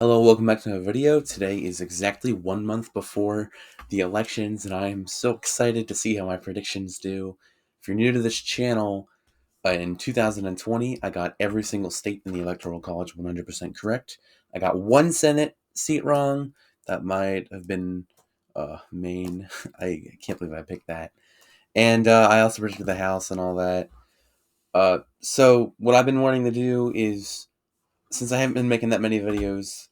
Hello, welcome back to my video. Today is exactly 1 month before the elections, and I am so excited to see how my predictions do. If you're new to this channel, in 2020, I got every single state in the Electoral College 100% correct. I got one Senate seat wrong. That might have been Maine. I can't believe I picked that. And I also predicted the House and all that. So what I've been wanting to do is, since I haven't been making that many videos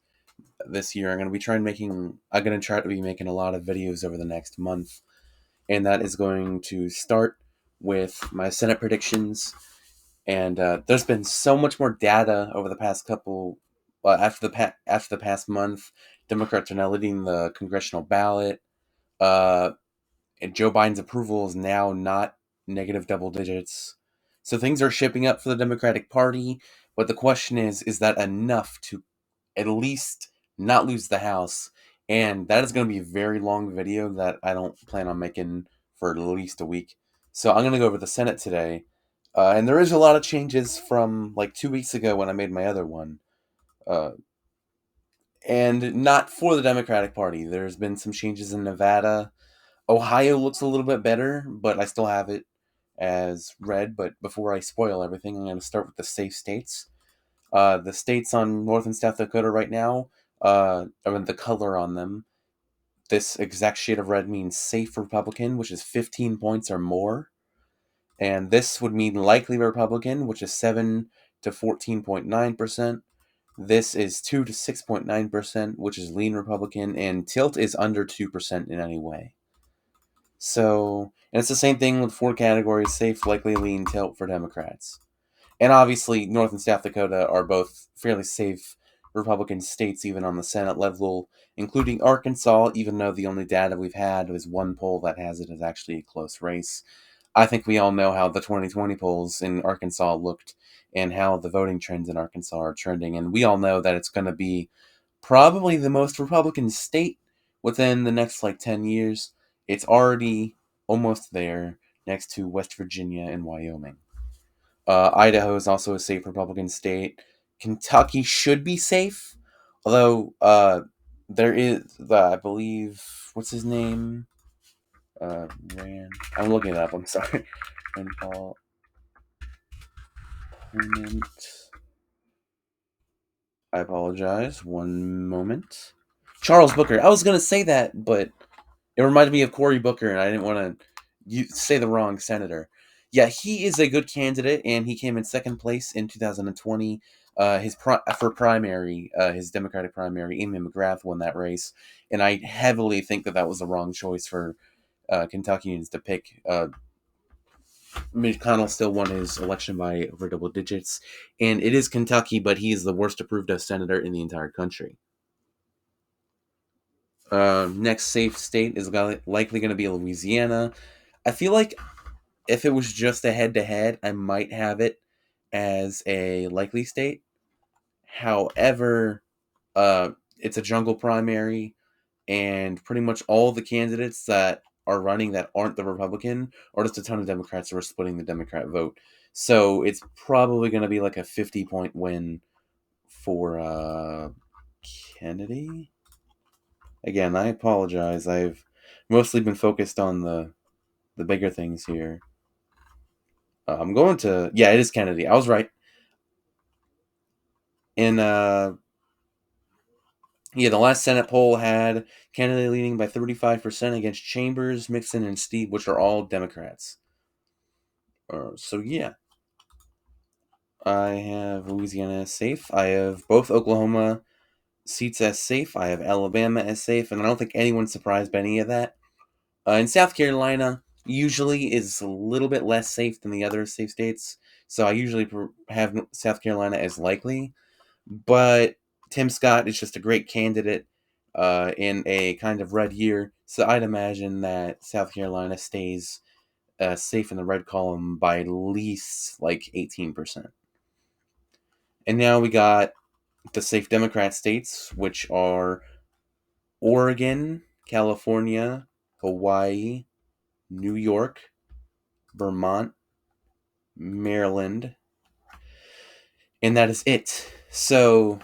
this year. I'm gonna try to be making a lot of videos over the next month, and that is going to start with my Senate predictions. And there's been so much more data over the past couple. After the past month, Democrats are now leading the congressional ballot. Uh, and Joe Biden's approval is now not negative double digits. So things are shaping up for the Democratic Party. But the question is that enough to at least not lose the house? And that is going to be a very long video that I don't plan on making for at least a week. So I'm going to go over the Senate today. And there is a lot of changes from like 2 weeks ago when I made my other one. Uh, and not for the Democratic Party. There's been some changes in Nevada. Ohio looks a little bit better, but I still have it as red. But before I spoil everything, I'm going to start with the safe states. The states on North and South Dakota right now, I mean, the color on them, this exact shade of red means safe Republican, which is 15 points or more. And this would mean likely Republican, which is 7 to 14.9%. This is 2 to 6.9%, which is lean Republican. And tilt is under 2% in any way. So, and it's the same thing with four categories: safe, likely, lean, tilt for Democrats. And obviously, North and South Dakota are both fairly safe Republican states, even on the Senate level, including Arkansas, even though the only data we've had was one poll that has it as actually a close race. I think we all know how the 2020 polls in Arkansas looked and how the voting trends in Arkansas are trending. And we all know that it's going to be probably the most Republican state within the next like 10 years. It's already almost there next to West Virginia and Wyoming. Idaho is also a safe Republican state. Kentucky should be safe, although there is, I believe, what's his name? Rand. I'm looking it up. I'm sorry. Rand Paul. Opponent. I apologize. One moment. Charles Booker. I was gonna say that, but it reminded me of Cory Booker, and I didn't want to say the wrong senator. Yeah, he is a good candidate, and he came in second place in 2020. For primary, his Democratic primary, Amy McGrath won that race, and I heavily think that that was the wrong choice for Kentuckians to pick. McConnell still won his election by over double digits, and it is Kentucky, but he is the worst approved senator in the entire country. Next safe state is likely going to be Louisiana. I feel like if it was just a head to head, I might have it as a likely state. However, it's a jungle primary, and pretty much all the candidates that are running that aren't the Republican are just a ton of Democrats who are splitting the Democrat vote. So it's probably going to be like a 50-point win for Kennedy. Again, I apologize. I've mostly been focused on the bigger things here. I'm going to, yeah, it is Kennedy. I was right. And yeah, the last Senate poll had Kennedy leading by 35% against Chambers, Mixon, and Steve, which are all Democrats. So yeah, I have Louisiana as safe. I have both Oklahoma seats as safe. I have Alabama as safe, and I don't think anyone's surprised by any of that. In South Carolina, usually is a little bit less safe than the other safe states, so I usually have South Carolina as likely. But Tim Scott is just a great candidate in a kind of red year, so I'd imagine that South Carolina stays safe in the red column by at least like 18%. And now we got the safe Democrat states, which are Oregon, California, Hawaii, New York, Vermont, Maryland, and that is it. So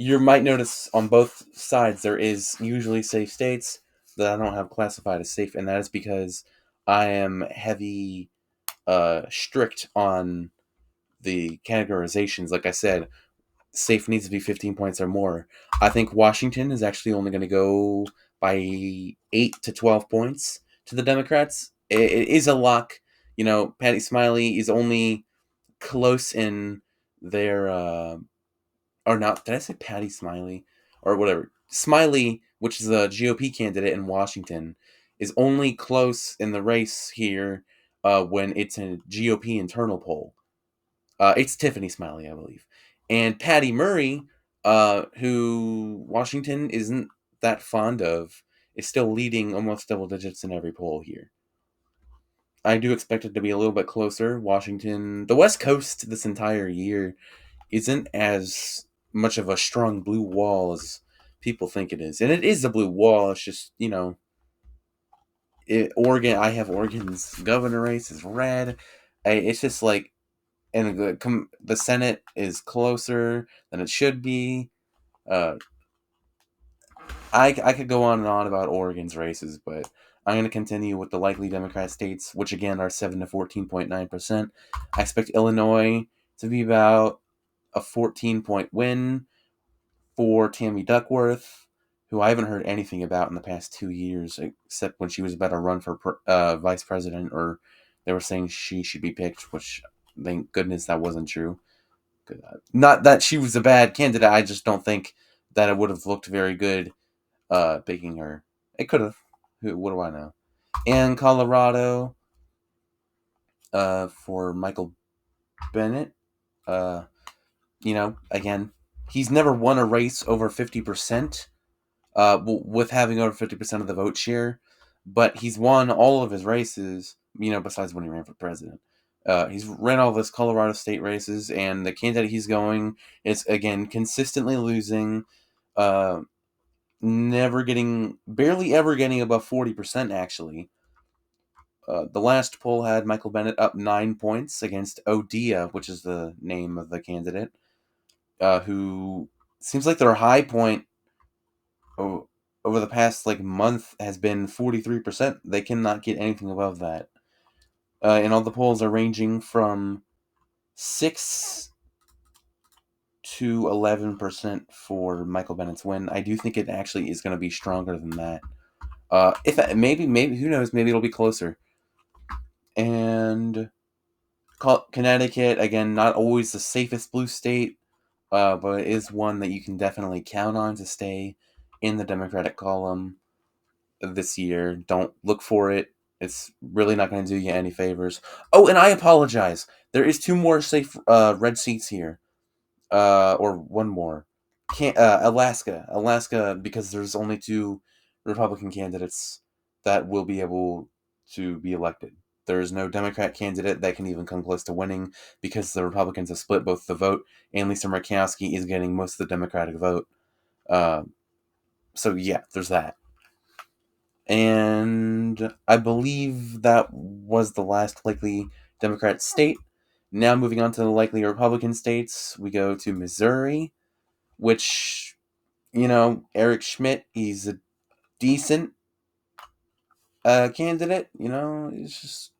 You might notice on both sides there is usually safe states that I don't have classified as safe, and that is because I am heavy strict on the categorizations. Like I said, safe needs to be 15 points or more. I think Washington is actually only going to go by 8 to 12 points to the Democrats. It is a lock. You know, Patty Smiley is only close in their or not. Did I say Patty Smiley or whatever? Smiley, which is a GOP candidate in Washington, is only close in the race here when it's a GOP internal poll. It's Tiffany Smiley, I believe, and Patty Murray, who Washington isn't that fond of, is still leading almost double digits in every poll here. I do expect it to be a little bit closer. Washington, the West Coast, this entire year isn't as much of a strong blue wall as people think it is, and it is a blue wall. It's just Oregon. I have Oregon's governor race is red. It's just like, and the Senate is closer than it should be. Uh, I could go on and on about Oregon's races, but I'm going to continue with the likely Democrat states, which again are 7 to 14.9%. I expect Illinois to be about a 14-point win for Tammy Duckworth, who I haven't heard anything about in the past 2 years, except when she was about to run for vice president, or they were saying she should be picked, which thank goodness that wasn't true. Not that she was a bad candidate, I just don't think that it would have looked very good picking her. It could have. What do I know? And Colorado for Michael Bennett. Uh, again, he's never won a race over 50%. With having over 50% of the vote share, but he's won all of his races. Besides when he ran for president. He's ran all of his Colorado state races, and the candidate he's going is again consistently losing. Uh, barely ever getting above 40%, actually. The last poll had Michael Bennett up 9 points against Odia, which is the name of the candidate, who seems like their high point over the past month has been 43%. They cannot get anything above that. And all the polls are ranging from 6 to 11% for Michael Bennett's win. I do think it actually is going to be stronger than that. If maybe who knows? Maybe it'll be closer. And Connecticut again, not always the safest blue state, but it is one that you can definitely count on to stay in the Democratic column this year. Don't look for it. It's really not going to do you any favors. Oh, and I apologize. There is two more safe red seats here, or one more. Alaska, because there's only two Republican candidates that will be able to be elected. There is no Democrat candidate that can even come close to winning because the Republicans have split both the vote, and Lisa Murkowski is getting most of the Democratic vote. Uh, so yeah, there's that. And I believe that was the last likely Democrat state. Now moving on to the likely Republican states, we go to Missouri, which, Eric Schmidt, he's a decent candidate. It's just,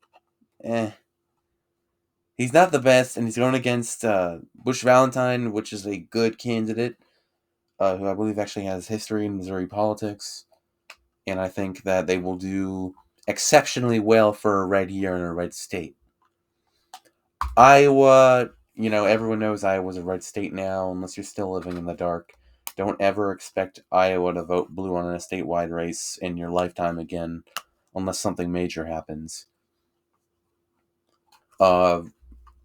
he's not the best, and he's going against Bush Valentine, which is a good candidate, who I believe actually has history in Missouri politics. And I think that they will do exceptionally well for a red year in a red state. Iowa, everyone knows Iowa's a red state now, unless you're still living in the dark. Don't ever expect Iowa to vote blue on a statewide race in your lifetime again, unless something major happens. Uh,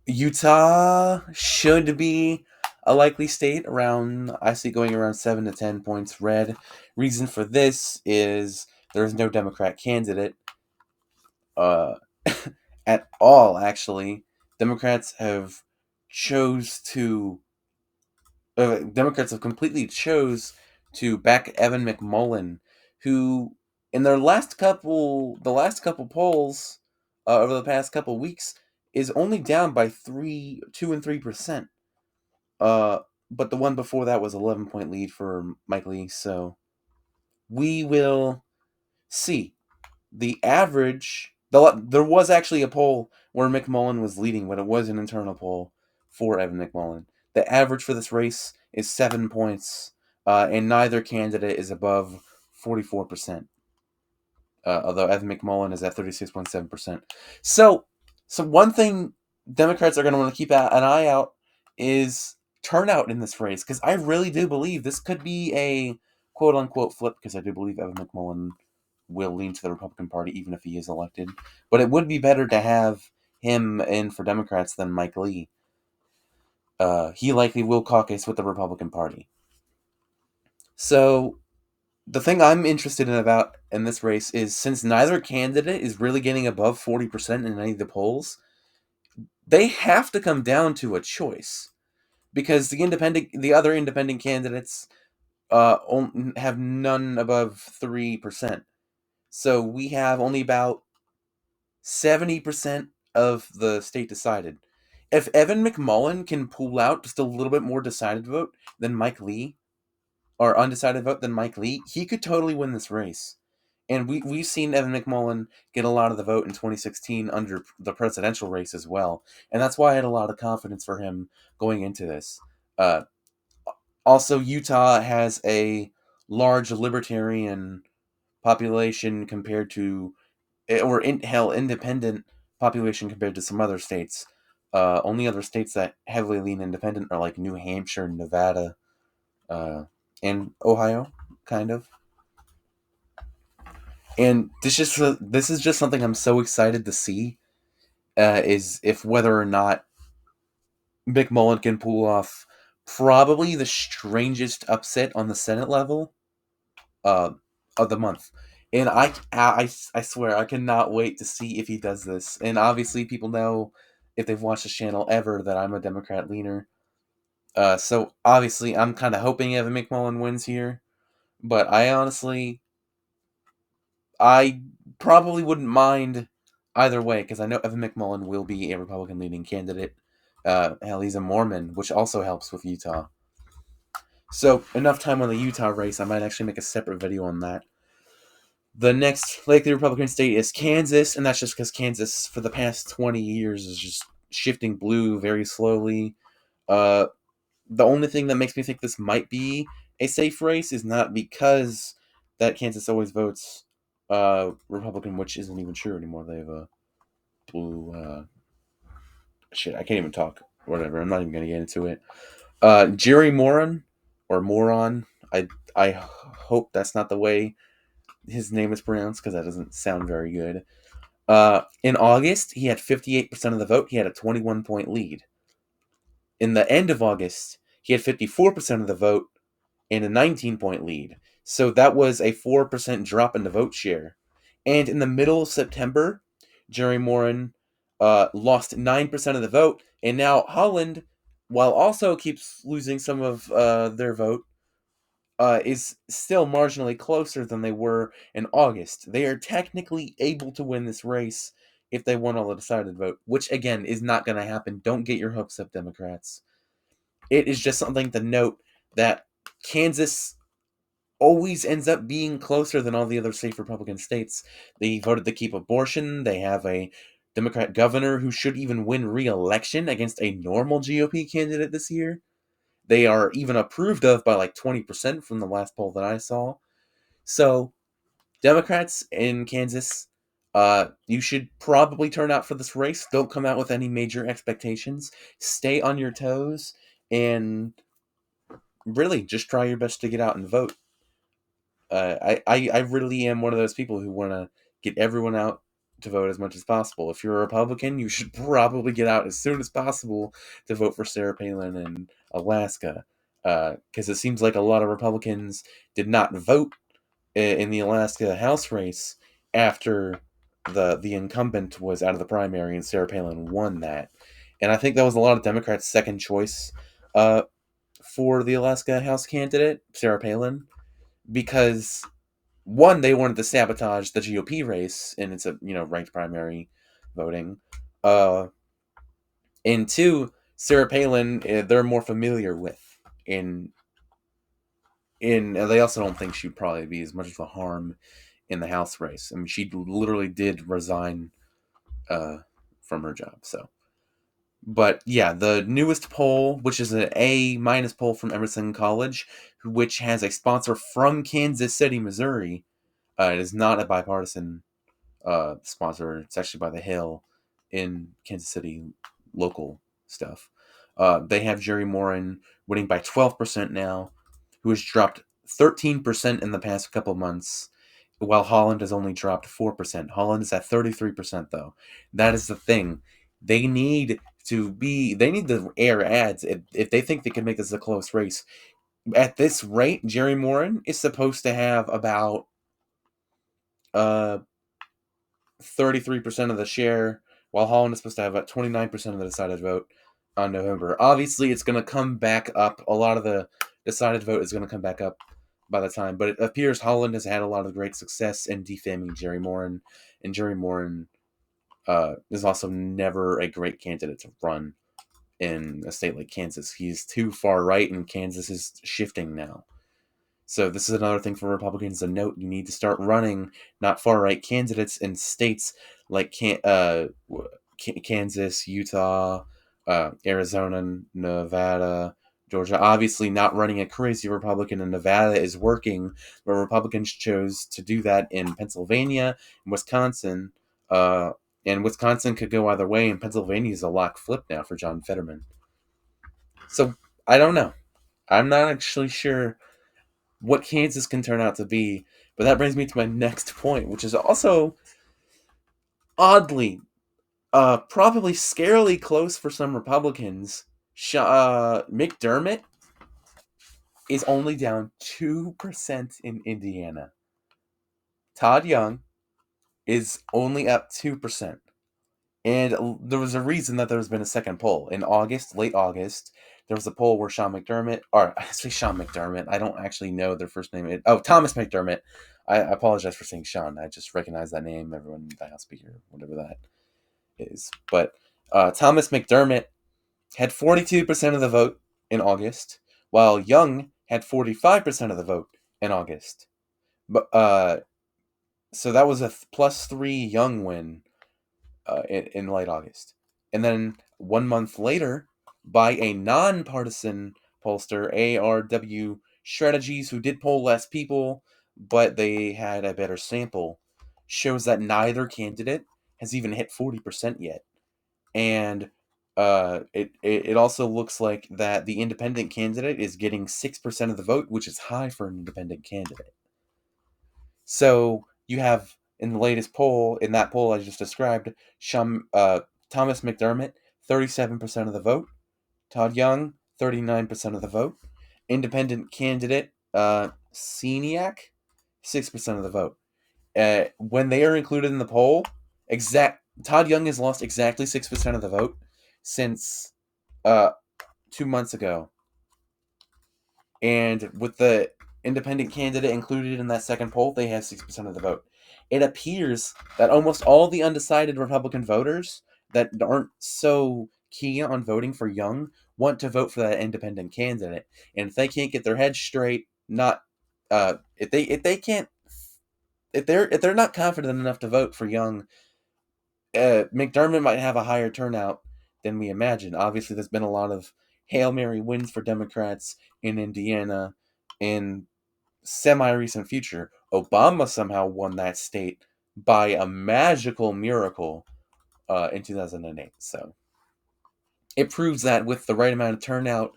Utah should be a likely state I see going around 7 to 10 points red. Reason for this is there's no Democrat candidate. At all, actually. Democrats have completely chose to back Evan McMullin, who in the last couple polls over the past couple weeks is only down by 2 and 3%. but the one before that was 11-point lead for Mike Lee. So we will see. The average, there was actually a poll where McMullen was leading, but it was an internal poll for Evan McMullen. The average for this race is 7 points, and neither candidate is above 44%. Although Evan McMullen is at 36.7%. So one thing Democrats are going to want to keep an eye out is turnout in this race, because I really do believe this could be a quote unquote flip, because I do believe Evan McMullen will lean to the Republican Party even if he is elected. But it would be better to have him in for Democrats than Mike Lee. He likely will caucus with the Republican Party. So the thing I'm interested in this race is, since neither candidate is really getting above 40% in any of the polls, they have to come down to a choice, because the other independent candidates have none above 3%. So we have only about 70% of the state decided. If Evan McMullen can pull out just a little bit more decided vote than Mike Lee, or undecided vote than Mike Lee, he could totally win this race. And we've seen Evan McMullen get a lot of the vote in 2016 under the presidential race as well. And that's why I had a lot of confidence for him going into this. Uh, Also, Utah has a large libertarian population compared to, independent population compared to some other states. Only other states that heavily lean independent are like New Hampshire, Nevada, uh, and Ohio, kind of. And this is just something I'm so excited to see. Is if whether or not McMullen can pull off probably the strangest upset on the Senate level uh, of the month. And I swear I cannot wait to see if he does this. And obviously, people know, if they've watched this channel ever, that I'm a Democrat leaner. So obviously, I'm kind of hoping Evan McMullen wins here. But I probably wouldn't mind either way, because I know Evan McMullen will be a Republican leading candidate. Hell, he's a Mormon, which also helps with Utah. So enough time on the Utah race. I might actually make a separate video on that. The next likely Republican state is Kansas, and that's just because Kansas, for the past 20 years, is just shifting blue very slowly. Uh, the only thing that makes me think this might be a safe race is not because that Kansas always votes Republican, which isn't even true anymore. They have a blue. Shit, I can't even talk. Whatever. I'm not even gonna get into it. Jerry Moran, or Moron. I hope that's not the way his name is pronounced, because that doesn't sound very good. In August, he had 58% of the vote. He had a 21-point lead. In the end of August, he had 54% of the vote and a 19-point lead. So that was a 4% drop in the vote share. And in the middle of September, Jerry Moran lost 9% of the vote. And now Holland, while also keeps losing some of their vote, is still marginally closer than they were in August. They are technically able to win this race if they won all the decided vote, which again is not going to happen. Don't get your hopes up, Democrats. It is just something to note that Kansas always ends up being closer than all the other safe Republican states. They voted to keep abortion. They have a Democrat governor who should even win re-election against a normal GOP candidate this year. They are even approved of by like 20% from the last poll that I saw. So, Democrats in Kansas, you should probably turn out for this race. Don't come out with any major expectations. Stay on your toes and really just try your best to get out and vote. I really am one of those people who want to get everyone out to vote as much as possible. If you're a Republican, you should probably get out as soon as possible to vote for Sarah Palin in Alaska, because it seems like a lot of Republicans did not vote in the Alaska House race after the incumbent was out of the primary and Sarah Palin won that. And I think that was a lot of Democrats' second choice for the Alaska House candidate, Sarah Palin, because one, they wanted to sabotage the GOP race, and it's a ranked primary voting, and two, Sarah Palin they're more familiar with. in and they also don't think she'd probably be as much of a harm in the House race. I mean, she literally did resign uh, from her job. So, but yeah, the newest poll, which is an A minus poll from Emerson College, which has a sponsor from Kansas City, Missouri. It is not a bipartisan sponsor. It's actually by the Hill in Kansas City local stuff. They have Jerry Moran winning by 12% now, who has dropped 13% in the past couple months, while Holland has only dropped 4%. Holland is at 33%, though. That is the thing. They need they need to air ads if they think they can make this a close race. At this rate, Jerry Moran is supposed to have about uh 33% of the share, while Holland is supposed to have about 29% of the decided vote on November. Obviously, it's going to come back up. A lot of the decided vote is going to come back up by the time, but it appears Holland has had a lot of great success in defaming Jerry Moran, and Jerry Moran is also never a great candidate to run in a state like Kansas. He's too far right, and Kansas is shifting now. So this is another thing for Republicans to note. You need to start running not far right candidates in states like Kansas, Utah, Arizona, Nevada, Georgia. Obviously, not running a crazy Republican in Nevada is working, but Republicans chose to do that in Pennsylvania and Wisconsin. Uh, and Wisconsin could go either way, and Pennsylvania is a lock flip now for John Fetterman. So I don't know. I'm not actually sure what Kansas can turn out to be. But that brings me to my next point, which is also oddly, probably scarily close for some Republicans. McDermott is only down 2% in Indiana. Todd Young is only up 2%. And there was a reason that there's been a second poll. In August, late August, there was a poll where Sean McDermott, or I say Sean McDermott, I don't actually know their first name. Thomas McDermott. I apologize for saying Sean. I just recognize that name. Everyone in the House Speaker, whatever that is. But Thomas McDermott had 42% of the vote in August, while Young had 45% of the vote in August. But so that was a +3 Young win in late August. And then 1 month later, by a nonpartisan pollster, ARW Strategies, who did poll less people, but they had a better sample, shows that neither candidate has even hit 40% yet. And it also looks like that the independent candidate is getting 6% of the vote, which is high for an independent candidate. So you have in the latest poll, in that poll I just described, Thomas McDermott, 37% of the vote. Todd Young, 39% of the vote. Independent candidate, Seniak, 6% of the vote. When they are included in the poll, Todd Young has lost exactly 6% of the vote since 2 months ago. And with the independent candidate included in that second poll, they have 6% of the vote. It appears that almost all the undecided Republican voters that aren't so keen on voting for Young want to vote for that independent candidate. And if they can't get their heads straight, not if they can't if they're not confident enough to vote for Young, McDermott might have a higher turnout than we imagine. Obviously, there's been a lot of Hail Mary wins for Democrats in Indiana in semi-recent future. Obama somehow won that state by a magical miracle in 2008. So it proves that with the right amount of turnout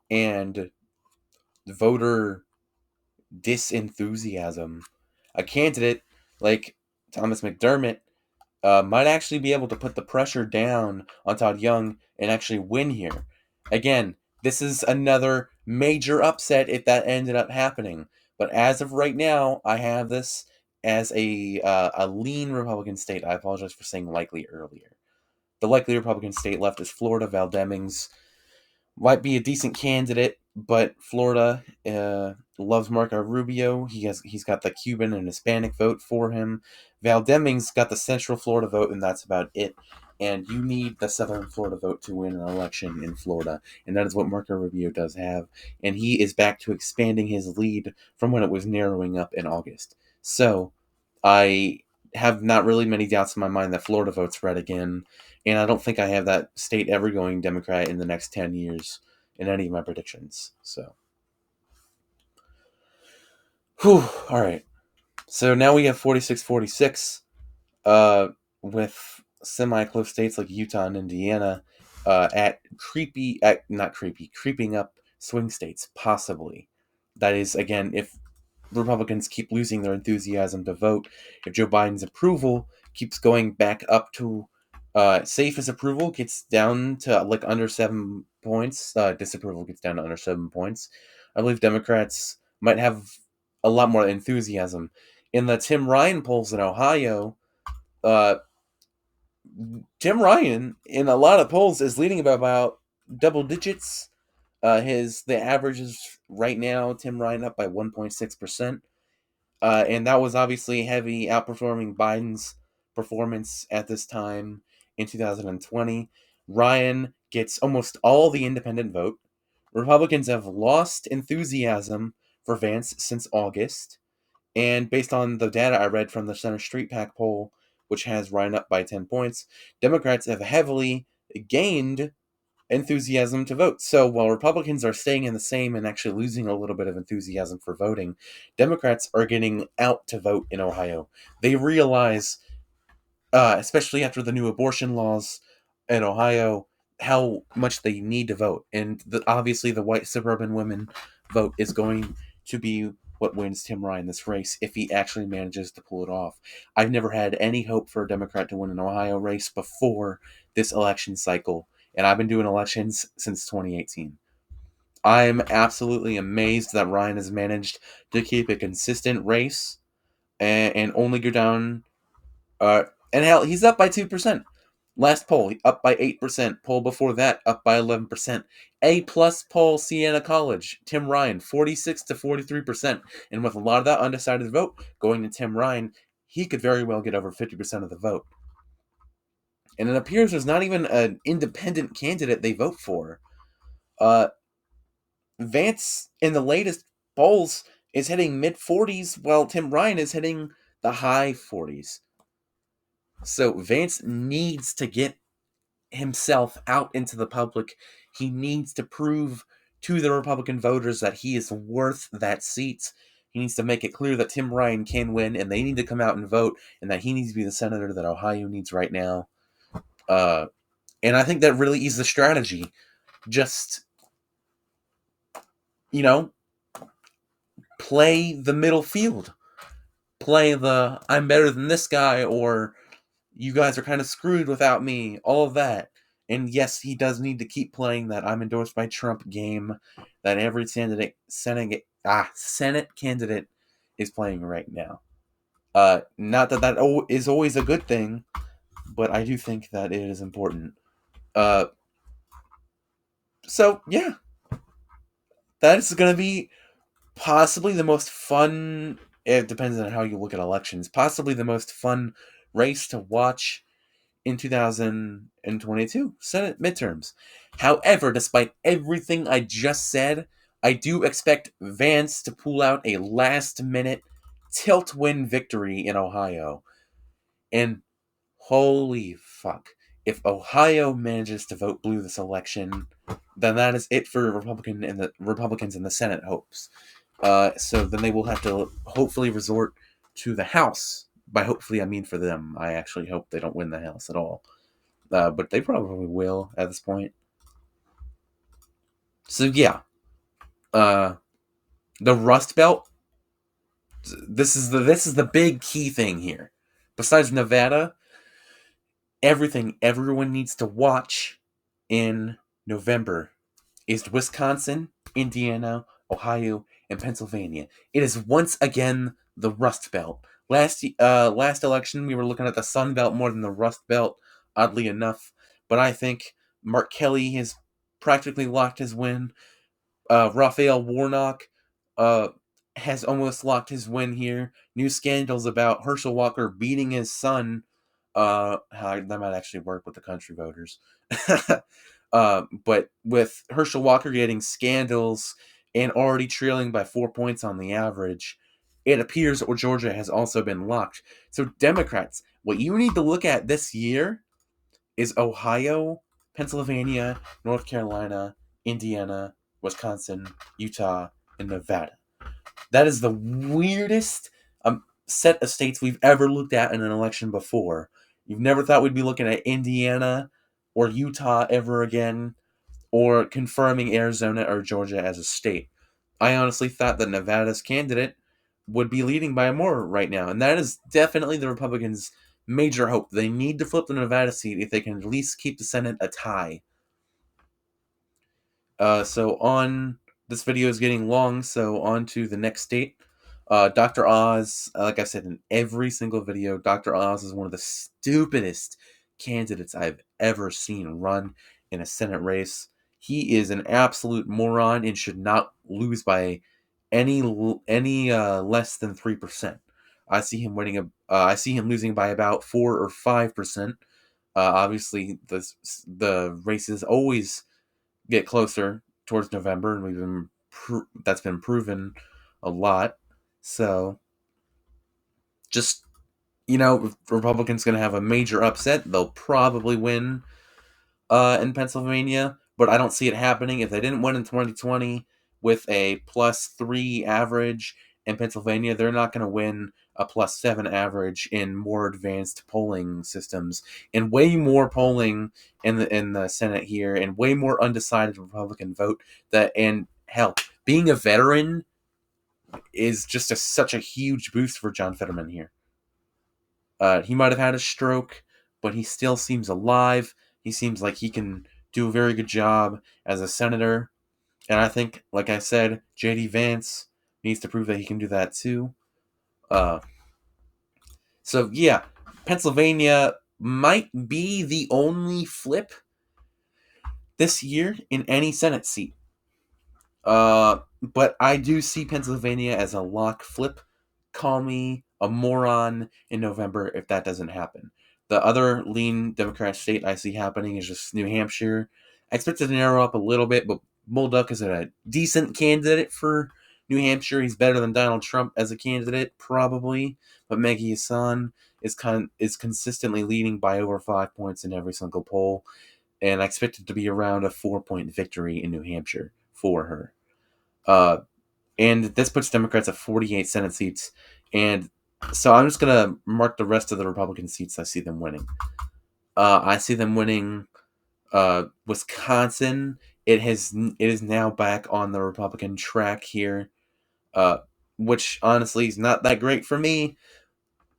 and voter disenthusiasm, a candidate like Thomas McDermott might actually be able to put the pressure down on Todd Young and actually win here. Again, this is another major upset if that ended up happening. But as of right now, I have this as a lean Republican state. I apologize for saying likely earlier. The likely Republican state left is Florida. Val Demings might be a decent candidate, but Florida loves Marco Rubio. He's got the Cuban and Hispanic vote for him. Val Demings got the Central Florida vote, and that's about it. and you need the Southern Florida vote to win an election in Florida, and that is what Marco Rubio does have, and he is back to expanding his lead from when it was narrowing up in August. So, I have not really many doubts in my mind that Florida votes red again, and I don't think I have that state ever going Democrat in the next 10 years in any of my predictions. So, whew, all right. So now we have 46-46 uh, with semi-close states like Utah and Indiana creeping up swing states, possibly. That is, again, if Republicans keep losing their enthusiasm to vote, if Joe Biden's approval keeps going back up to safe as approval gets down to like under 7 points, disapproval gets down to under 7 points, I believe Democrats might have a lot more enthusiasm. In the Tim Ryan polls in Ohio, uh, Tim Ryan in a lot of polls is leading by about double digits. The average is right now Tim Ryan up by 1.6%. And that was obviously heavy outperforming Biden's performance at this time in 2020. Ryan gets almost all the independent vote. Republicans have lost enthusiasm for Vance since August. And based on the data I read from the Center Street PAC poll, which has Ryan up by 10 points, Democrats have heavily gained enthusiasm to vote. So while Republicans are staying in the same and actually losing a little bit of enthusiasm for voting, Democrats are getting out to vote in Ohio. They realize, especially after the new abortion laws in Ohio, how much they need to vote. And obviously, the white suburban women vote is going to be what wins Tim Ryan this race if he actually manages to pull it off. I've never had any hope for a Democrat to win an Ohio race before this election cycle, and I've been doing elections since 2018. I'm absolutely amazed that Ryan has managed to keep a consistent race and only go down. And hell, he's up by 2%. Last poll, up by 8%. Poll before that, up by 11%. A plus poll, Siena College. Tim Ryan, 46 to 43%. And with a lot of that undecided vote going to Tim Ryan, he could very well get over 50% of the vote. And it appears there's not even an independent candidate they vote for. Vance, in the latest polls, is hitting mid 40s, while Tim Ryan is hitting the high 40s. So Vance needs to get himself out into the public. He needs to prove to the Republican voters that he is worth that seat. He needs to make it clear that Tim Ryan can win, and they need to come out and vote, and that he needs to be the senator that Ohio needs right now. And I think that really is the strategy. Just, you know, play the middle field. Play the I'm better than this guy, or you guys are kind of screwed without me, all of that. And yes, he does need to keep playing that I'm endorsed by Trump game that every Senate candidate is playing right now. Not that that is always a good thing, but I do think that it is important. Uh, so yeah, that is going to be possibly the most fun. It depends on how you look at elections. Possibly the most fun race to watch in 2022 Senate midterms. However, despite everything I just said, I do expect Vance to pull out a last-minute tilt-win victory in Ohio. And holy fuck, if Ohio manages to vote blue this election, then that is it for Republicans in the Senate hopes. So then they will have to hopefully resort to the House. By hopefully, I mean for them. I actually hope they don't win the House at all. But they probably will at this point. So yeah, the Rust Belt. This is the big key thing here. Besides Nevada, everything everyone needs to watch in November is Wisconsin, Indiana, Ohio, and Pennsylvania. It is once again the Rust Belt. Last election, we were looking at the Sun Belt more than the Rust Belt, oddly enough. But I think Mark Kelly has practically locked his win. Raphael Warnock uh, has almost locked his win here. New scandals about Herschel Walker beating his son That might actually work with the country voters. But with Herschel Walker getting scandals and already trailing by 4 points on the average, it appears that Georgia has also been locked. So Democrats, what you need to look at this year is Ohio, Pennsylvania, North Carolina, Indiana, Wisconsin, Utah, and Nevada. That is the weirdest set of states we've ever looked at in an election before. You've never thought we'd be looking at Indiana or Utah ever again, or confirming Arizona or Georgia as a state. I honestly thought that Nevada's candidate would be leading by more right now, and that is definitely the Republicans' major hope. They need to flip the Nevada seat if they can at least keep the Senate a tie. So on this video is getting long, so on to the next state. Dr. Oz, like I said in every single video, Dr. Oz is one of the stupidest candidates I've ever seen run in a Senate race. He is an absolute moron and should not lose by any less than 3%. I see him winning I see him losing by about 4 or 5%. Obviously, the races always get closer towards November, and that's been proven a lot. So, just if Republicans going to have a major upset, they'll probably win in Pennsylvania, but I don't see it happening. If they didn't win in 2020 with a +3 average in Pennsylvania, they're not going to win a +7 average in more advanced polling systems, and way more polling in the Senate here, and way more undecided Republican vote. And hell, being a veteran is just such a huge boost for John Fetterman here. He might have had a stroke, but he still seems alive. He seems like he can do a very good job as a senator. And I think, like I said, J.D. Vance needs to prove that he can do that too. Uh, so, yeah, Pennsylvania might be the only flip this year in any Senate seat. But I do see Pennsylvania as a lock flip. Call me a moron in November if that doesn't happen. The other lean Democrat state I see happening is just New Hampshire. I expect it to narrow up a little bit, but Mulduck is a decent candidate for New Hampshire. He's better than Donald Trump as a candidate, probably. But Maggie Hassan is consistently leading by over 5 points in every single poll, and I expect it to be around a 4-point victory in New Hampshire for her. And this puts Democrats at 48 Senate seats. And so I'm just going to mark the rest of the Republican seats I see them winning. I see them winning Wisconsin. It is now back on the Republican track here, which honestly is not that great for me.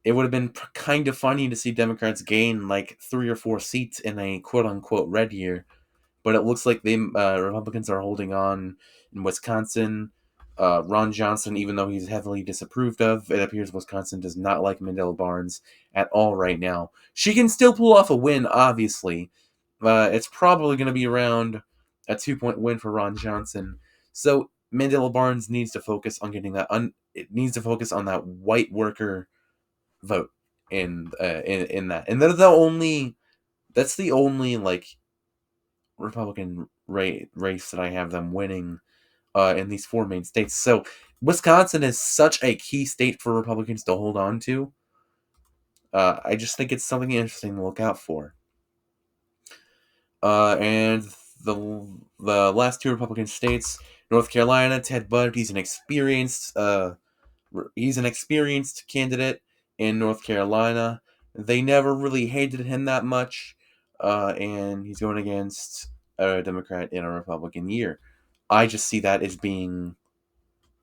It would have been kind of funny to see Democrats gain like 3 or 4 seats in a quote-unquote red year, but it looks like the Republicans are holding on in Wisconsin. Ron Johnson, even though he's heavily disapproved of, it appears Wisconsin does not like Mandela Barnes at all right now. She can still pull off a win, obviously. It's probably going to be around a 2-point win for Ron Johnson. So Mandela Barnes needs to focus on getting that. It needs to focus on that white worker vote in that, and that's the only like Republican race that I have them winning in these 4 main states. So Wisconsin is such a key state for Republicans to hold on to. I just think it's something interesting to look out for. And the last 2 Republican states, North Carolina, Ted Budd, he's an experienced candidate in North Carolina. They never really hated him that much, and he's going against a Democrat in a Republican year. I just see that as being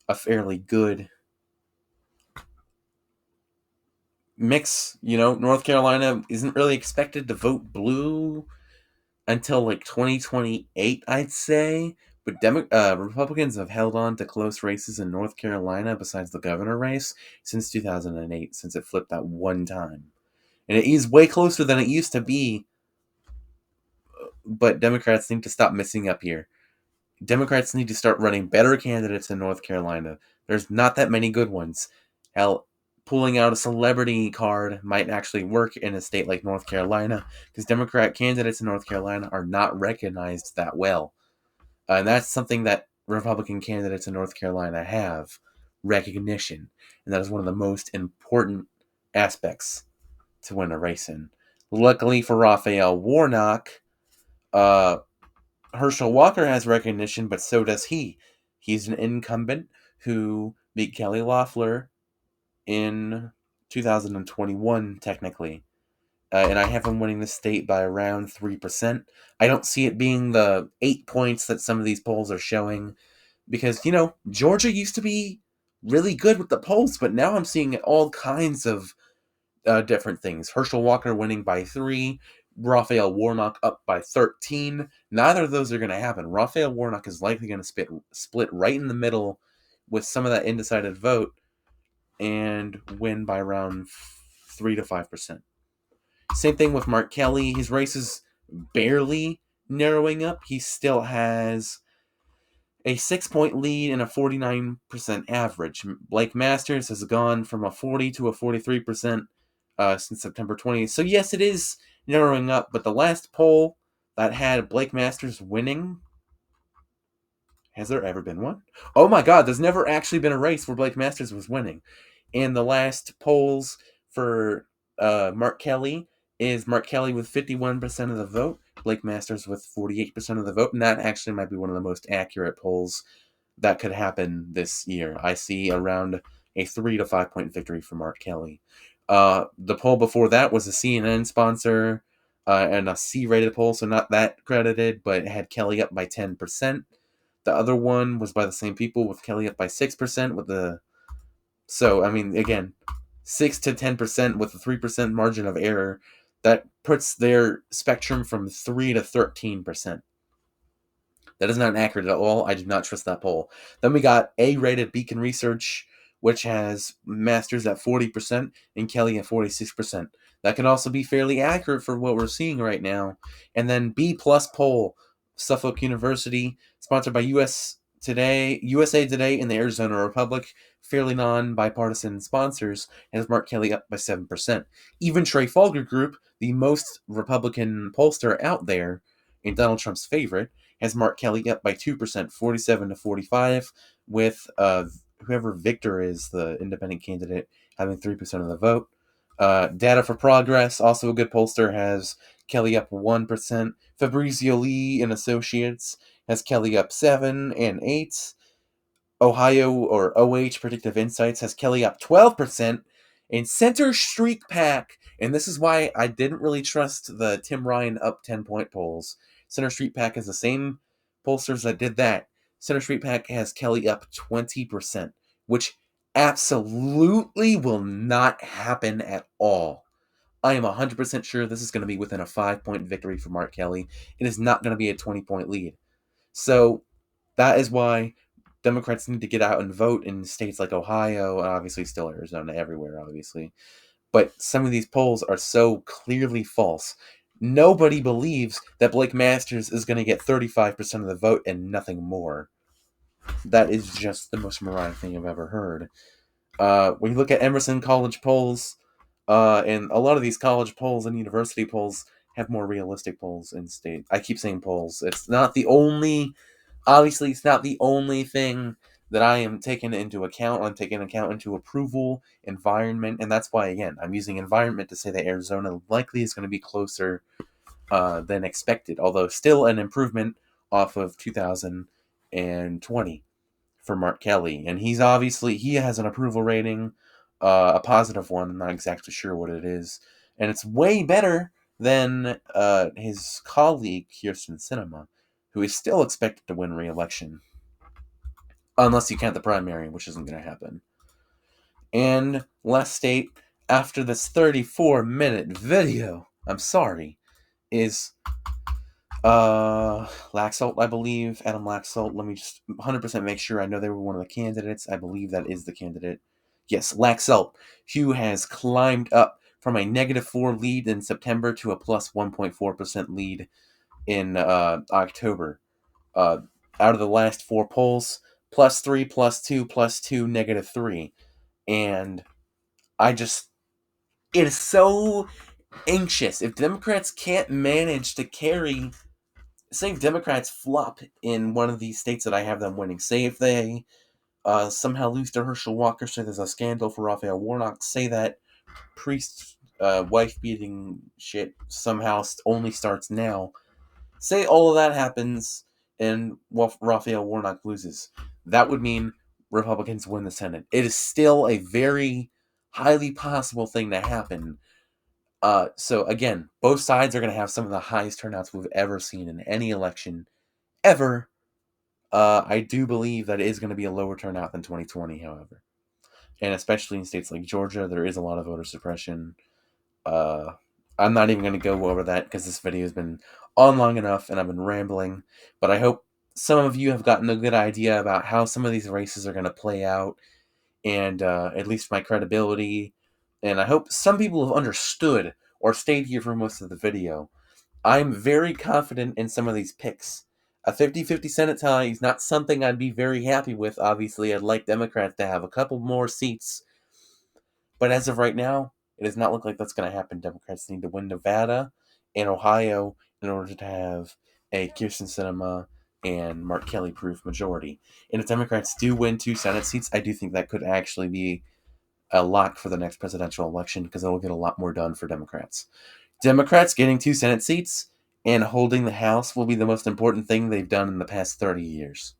a fairly good mix. North Carolina isn't really expected to vote blue until like 2028, I'd say. But Republicans have held on to close races in North Carolina, besides the governor race, since 2008, since it flipped that one time. And it is way closer than it used to be, but Democrats need to stop missing up here. Democrats need to start running better candidates in North Carolina. There's not that many good ones. Hell, pulling out a celebrity card might actually work in a state like North Carolina, because Democrat candidates in North Carolina are not recognized that well. And that's something that Republican candidates in North Carolina have: recognition. And that is one of the most important aspects to win a race in. Luckily for Raphael Warnock, uh, Herschel Walker has recognition, but so does he. He's an incumbent who beat Kelly Loeffler in 2021, technically. And I have him winning the state by around 3%. I don't see it being the 8 points that some of these polls are showing, because, Georgia used to be really good with the polls, but now I'm seeing all kinds of different things. Herschel Walker winning by 3, Raphael Warnock up by 13. Neither of those are going to happen. Raphael Warnock is likely going to split right in the middle with some of that undecided vote and win by around 3 to 5%. Same thing with Mark Kelly. His race is barely narrowing up. He still has a 6-point lead and a 49% average. Blake Masters has gone from a 40 to a 43% since September 20th. So yes, it is narrowing up, but the last poll that had Blake Masters winning, has there ever been one? Oh my god, there's never actually been a race where Blake Masters was winning. And the last polls for Mark Kelly is Mark Kelly with 51% of the vote, Blake Masters with 48% of the vote, and that actually might be one of the most accurate polls that could happen this year. I see around a 3 to 5 point victory for Mark Kelly. The poll before that was a CNN sponsor and a C-rated poll, so not that credited, but it had Kelly up by 10%. The other one was by the same people, with Kelly up by 6%. So I mean, again, 6 to 10% with a 3% margin of error. That puts their spectrum from 3 to 13%. That is not accurate at all. I do not trust that poll. Then we got A-rated Beacon Research, which has Masters at 40% and Kelly at 46%. That can also be fairly accurate for what we're seeing right now. And then B-plus poll, Suffolk University, sponsored by USA Today, and the Arizona Republic, fairly non-bipartisan sponsors, has Mark Kelly up by 7%. Even Trey Folger Group, the most Republican pollster out there, and Donald Trump's favorite, has Mark Kelly up by 2%, 47 to 45, with whoever Victor is, the independent candidate, having 3% of the vote. Data for Progress, also a good pollster, has Kelly up 1%. Fabrizio Lee and Associates has Kelly up 7 and 8. Ohio, or OH Predictive Insights, has Kelly up 12%. And Center Street Pack, and this is why I didn't really trust the Tim Ryan up 10-point polls. Center Street Pack is the same pollsters that did that. Center Street Pack has Kelly up 20%, which absolutely will not happen at all. I am 100% sure this is going to be within a 5-point victory for Mark Kelly. It is not going to be a 20-point lead. So that is why Democrats need to get out and vote in states like Ohio, and obviously still Arizona, everywhere, obviously. But some of these polls are so clearly false. Nobody believes that Blake Masters is going to get 35% of the vote and nothing more. That is just the most moronic thing I've ever heard. When you look at Emerson College polls, and a lot of these college polls and university polls have more realistic polls in state. I keep saying polls. It's not the only thing that I am taking into account. I'm taking account into approval, environment, and that's why, again, I'm using environment to say that Arizona likely is going to be closer than expected, although still an improvement off of 2020 for Mark Kelly. And he has an approval rating, a positive one. I'm not exactly sure what it is. And it's way better than his colleague, Kirsten Sinema, who is still expected to win re-election. Unless you count the primary, which isn't going to happen. And last state, after this 34-minute video, I'm sorry, is Laxalt, I believe. Adam Laxalt. Let me just 100% make sure. I know they were one of the candidates. I believe that is the candidate. Yes, Laxalt, who has climbed up from a -4 lead in September to a plus 1.4% lead in October. Out of the last 4 polls, +3, +2, +2, -3. And it is so anxious. If Democrats can't manage to carry, say if Democrats flop in one of these states that I have them winning, say if they somehow lose to Herschel Walker, say there's a scandal for Raphael Warnock, say that priest wife beating shit somehow only starts now, say all of that happens and Raphael Warnock loses, that would mean Republicans win the Senate. It is still a very highly possible thing to happen. So again, both sides are going to have some of the highest turnouts we've ever seen in any election ever. I do believe that it is going to be a lower turnout than 2020, however. And especially in states like Georgia, there is a lot of voter suppression. Uh, I'm not even going to go over that because this video has been on long enough and I've been rambling. But I hope some of you have gotten a good idea about how some of these races are going to play out and at least my credibility. And I hope some people have understood or stayed here for most of the video. I'm very confident in some of these picks. A 50-50 Senate tie is not something I'd be very happy with. Obviously, I'd like Democrats to have a couple more seats. But as of right now, it does not look like that's going to happen. Democrats need to win Nevada and Ohio in order to have a Kirsten Sinema and Mark Kelly proof majority. And if Democrats do win 2 Senate seats, I do think that could actually be a lock for the next presidential election because it'll get a lot more done for Democrats. Democrats getting 2 Senate seats and holding the House will be the most important thing they've done in the past 30 years.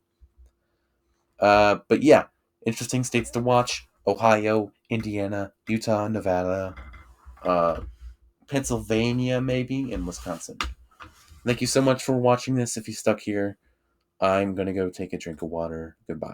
But yeah, interesting states to watch: Ohio, Indiana, Utah, Nevada, uh, Pennsylvania, maybe, and Wisconsin. Thank you so much for watching this. If you stuck here, I'm going to go take a drink of water. Goodbye.